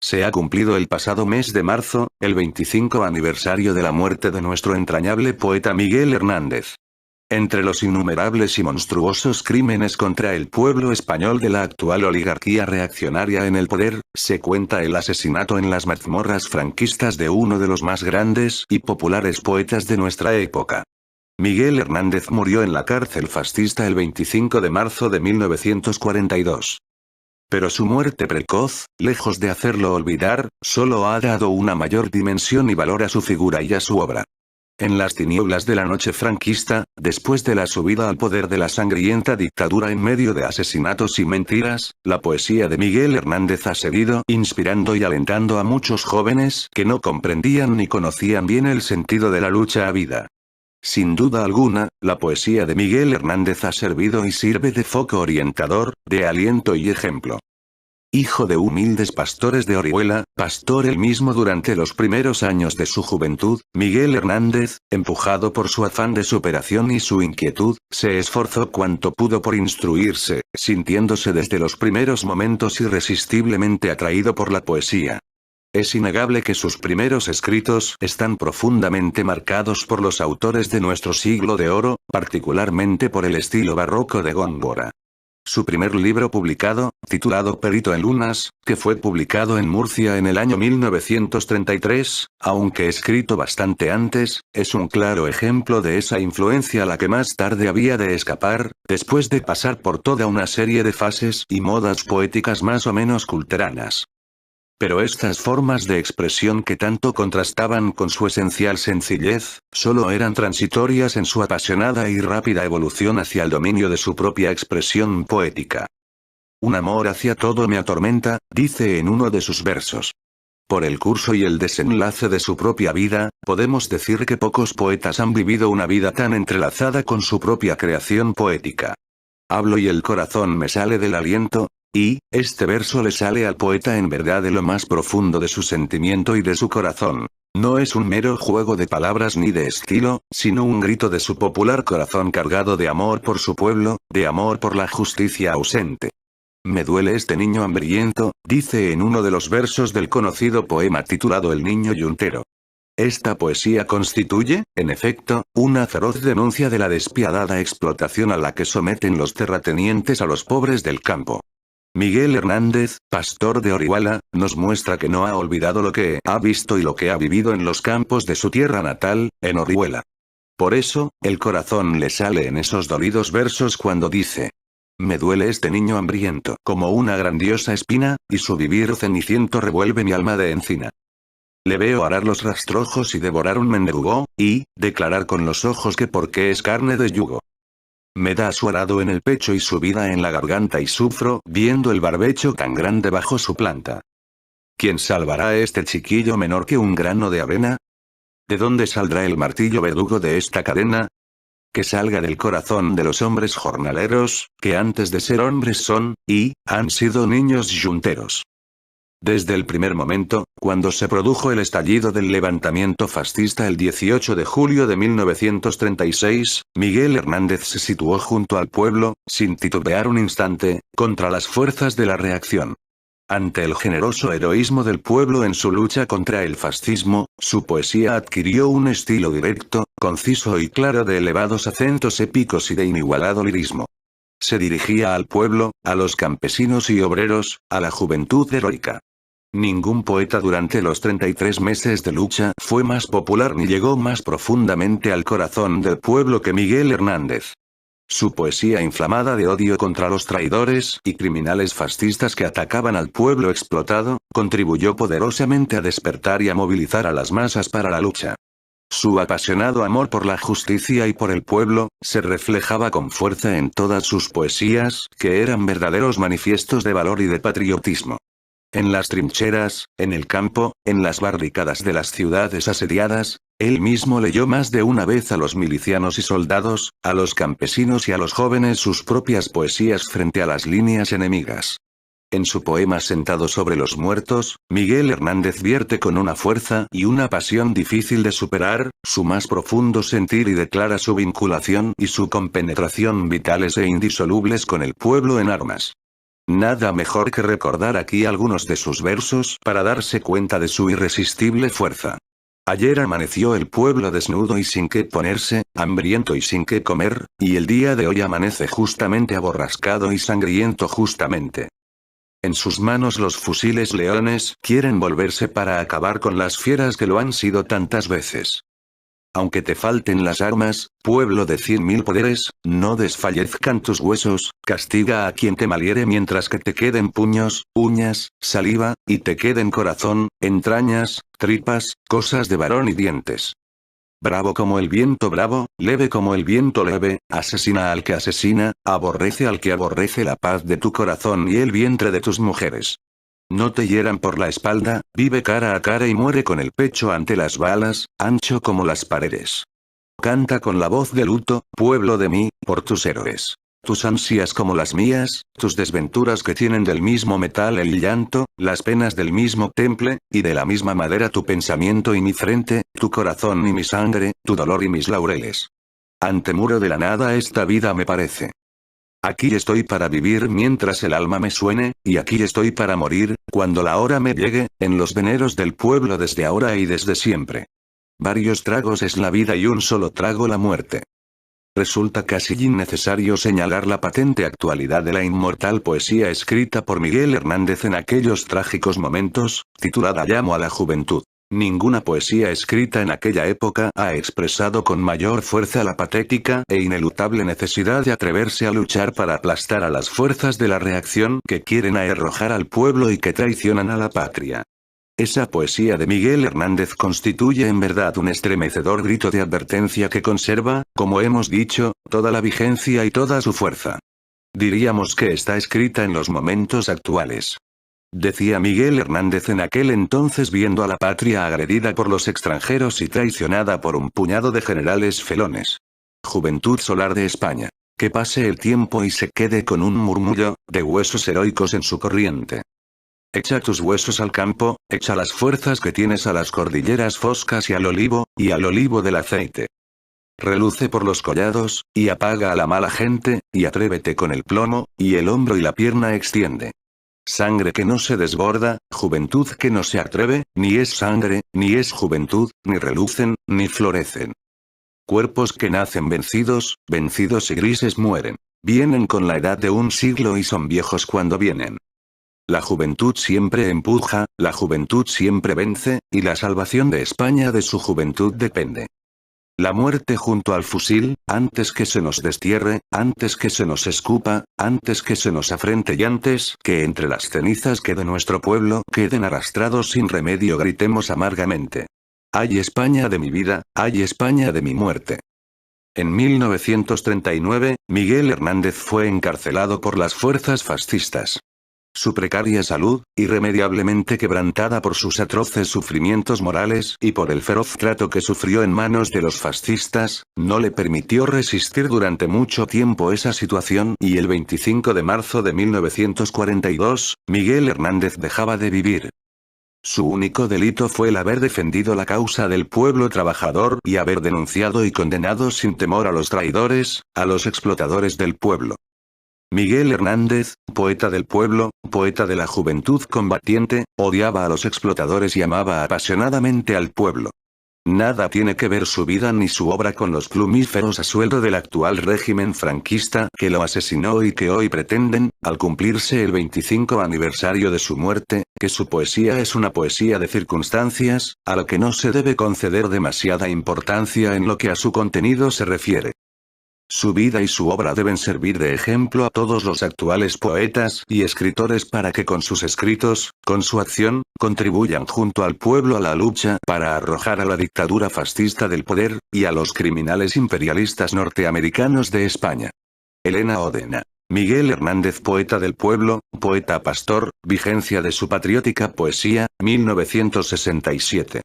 Se ha cumplido el pasado mes de marzo, el 25 aniversario de la muerte de nuestro entrañable poeta Miguel Hernández. Entre los innumerables y monstruosos crímenes contra el pueblo español de la actual oligarquía reaccionaria en el poder, se cuenta el asesinato en las mazmorras franquistas de uno de los más grandes y populares poetas de nuestra época. Miguel Hernández murió en la cárcel fascista el 25 de marzo de 1942. Pero su muerte precoz, lejos de hacerlo olvidar, solo ha dado una mayor dimensión y valor a su figura y a su obra. En las tinieblas de la noche franquista, después de la subida al poder de la sangrienta dictadura en medio de asesinatos y mentiras, la poesía de Miguel Hernández ha seguido inspirando y alentando a muchos jóvenes que no comprendían ni conocían bien el sentido de la lucha a vida. Sin duda alguna, la poesía de Miguel Hernández ha servido y sirve de foco orientador, de aliento y ejemplo. Hijo de humildes pastores de Orihuela, pastor él mismo durante los primeros años de su juventud, Miguel Hernández, empujado por su afán de superación y su inquietud, se esforzó cuanto pudo por instruirse, sintiéndose desde los primeros momentos irresistiblemente atraído por la poesía. Es innegable que sus primeros escritos están profundamente marcados por los autores de nuestro siglo de oro, particularmente por el estilo barroco de Góngora. Su primer libro publicado, titulado Perito en Lunas, que fue publicado en Murcia en el año 1933, aunque escrito bastante antes, es un claro ejemplo de esa influencia a la que más tarde había de escapar, después de pasar por toda una serie de fases y modas poéticas más o menos culteranas. Pero estas formas de expresión que tanto contrastaban con su esencial sencillez, solo eran transitorias en su apasionada y rápida evolución hacia el dominio de su propia expresión poética. Un amor hacia todo me atormenta, dice en uno de sus versos. Por el curso y el desenlace de su propia vida, podemos decir que pocos poetas han vivido una vida tan entrelazada con su propia creación poética. Hablo y el corazón me sale del aliento. Y, este verso le sale al poeta en verdad de lo más profundo de su sentimiento y de su corazón. No es un mero juego de palabras ni de estilo, sino un grito de su popular corazón cargado de amor por su pueblo, de amor por la justicia ausente. Me duele este niño hambriento, dice en uno de los versos del conocido poema titulado El niño yuntero. Esta poesía constituye, en efecto, una feroz denuncia de la despiadada explotación a la que someten los terratenientes a los pobres del campo. Miguel Hernández, pastor de Orihuela, nos muestra que no ha olvidado lo que ha visto y lo que ha vivido en los campos de su tierra natal, en Orihuela. Por eso, el corazón le sale en esos dolidos versos cuando dice: me duele este niño hambriento como una grandiosa espina, y su vivir ceniciento revuelve mi alma de encina. Le veo arar los rastrojos y devorar un mendrugó, y declarar con los ojos que porque es carne de yugo. Me da su arado en el pecho y su vida en la garganta y sufro viendo el barbecho tan grande bajo su planta. ¿Quién salvará a este chiquillo menor que un grano de avena? ¿De dónde saldrá el martillo verdugo de esta cadena? Que salga del corazón de los hombres jornaleros, que antes de ser hombres son, y, han sido niños yunteros. Desde el primer momento, cuando se produjo el estallido del levantamiento fascista el 18 de julio de 1936, Miguel Hernández se situó junto al pueblo, sin titubear un instante, contra las fuerzas de la reacción. Ante el generoso heroísmo del pueblo en su lucha contra el fascismo, su poesía adquirió un estilo directo, conciso y claro de elevados acentos épicos y de inigualado lirismo. Se dirigía al pueblo, a los campesinos y obreros, a la juventud heroica. Ningún poeta durante los 33 meses de lucha fue más popular ni llegó más profundamente al corazón del pueblo que Miguel Hernández. Su poesía inflamada de odio contra los traidores y criminales fascistas que atacaban al pueblo explotado, contribuyó poderosamente a despertar y a movilizar a las masas para la lucha. Su apasionado amor por la justicia y por el pueblo, se reflejaba con fuerza en todas sus poesías, que eran verdaderos manifiestos de valor y de patriotismo. En las trincheras, en el campo, en las barricadas de las ciudades asediadas, él mismo leyó más de una vez a los milicianos y soldados, a los campesinos y a los jóvenes sus propias poesías frente a las líneas enemigas. En su poema Sentado sobre los muertos, Miguel Hernández vierte con una fuerza y una pasión difícil de superar, su más profundo sentir y declara su vinculación y su compenetración vitales e indisolubles con el pueblo en armas. Nada mejor que recordar aquí algunos de sus versos para darse cuenta de su irresistible fuerza. Ayer amaneció el pueblo desnudo y sin qué ponerse, hambriento y sin qué comer, y el día de hoy amanece justamente aborrascado y sangriento justamente. En sus manos los fusiles leones quieren volverse para acabar con las fieras que lo han sido tantas veces. Aunque te falten las armas, pueblo de 100.000 poderes, no desfallezcan tus huesos, castiga a quien te malhiere mientras que te queden puños, uñas, saliva, y te queden corazón, entrañas, tripas, cosas de varón y dientes. Bravo como el viento bravo, leve como el viento leve, asesina al que asesina, aborrece al que aborrece la paz de tu corazón y el vientre de tus mujeres. No te hieran por la espalda, vive cara a cara y muere con el pecho ante las balas, ancho como las paredes. Canta con la voz de luto, pueblo de mí, por tus héroes. Tus ansias como las mías, tus desventuras que tienen del mismo metal el llanto, las penas del mismo temple, y de la misma madera tu pensamiento y mi frente, tu corazón y mi sangre, tu dolor y mis laureles. Ante muro de la nada esta vida me parece. Aquí estoy para vivir mientras el alma me suene, y aquí estoy para morir, cuando la hora me llegue, en los veneros del pueblo desde ahora y desde siempre. Varios tragos es la vida y un solo trago la muerte. Resulta casi innecesario señalar la patente actualidad de la inmortal poesía escrita por Miguel Hernández en aquellos trágicos momentos, titulada Llamo a la juventud. Ninguna poesía escrita en aquella época ha expresado con mayor fuerza la patética e ineludible necesidad de atreverse a luchar para aplastar a las fuerzas de la reacción que quieren arrojar al pueblo y que traicionan a la patria. Esa poesía de Miguel Hernández constituye en verdad un estremecedor grito de advertencia que conserva, como hemos dicho, toda la vigencia y toda su fuerza. Diríamos que está escrita en los momentos actuales. Decía Miguel Hernández en aquel entonces viendo a la patria agredida por los extranjeros y traicionada por un puñado de generales felones. Juventud solar de España. Que pase el tiempo y se quede con un murmullo de huesos heroicos en su corriente. Echa tus huesos al campo, echa las fuerzas que tienes a las cordilleras foscas y al olivo del aceite. Reluce por los collados, y apaga a la mala gente, y atrévete con el plomo, y el hombro y la pierna extiende. Sangre que no se desborda, juventud que no se atreve, ni es sangre, ni es juventud, ni relucen, ni florecen. Cuerpos que nacen vencidos, vencidos y grises mueren. Vienen con la edad de un siglo y son viejos cuando vienen. La juventud siempre empuja, la juventud siempre vence, y la salvación de España de su juventud depende. La muerte junto al fusil, antes que se nos destierre, antes que se nos escupa, antes que se nos afrente y antes que entre las cenizas que de nuestro pueblo queden arrastrados sin remedio gritemos amargamente. ¡Ay España de mi vida, ay España de mi muerte! En 1939, Miguel Hernández fue encarcelado por las fuerzas fascistas. Su precaria salud, irremediablemente quebrantada por sus atroces sufrimientos morales y por el feroz trato que sufrió en manos de los fascistas, no le permitió resistir durante mucho tiempo esa situación y el 25 de marzo de 1942, Miguel Hernández dejaba de vivir. Su único delito fue el haber defendido la causa del pueblo trabajador y haber denunciado y condenado sin temor a los traidores, a los explotadores del pueblo. Miguel Hernández, poeta del pueblo, poeta de la juventud combatiente, odiaba a los explotadores y amaba apasionadamente al pueblo. Nada tiene que ver su vida ni su obra con los plumíferos a sueldo del actual régimen franquista que lo asesinó y que hoy pretenden, al cumplirse el 25 aniversario de su muerte, que su poesía es una poesía de circunstancias, a la que no se debe conceder demasiada importancia en lo que a su contenido se refiere. Su vida y su obra deben servir de ejemplo a todos los actuales poetas y escritores para que con sus escritos, con su acción, contribuyan junto al pueblo a la lucha para arrojar a la dictadura fascista del poder, y a los criminales imperialistas norteamericanos de España. Elena Odena. Miguel Hernández, poeta del pueblo, poeta pastor, vigencia de su patriótica poesía, 1967.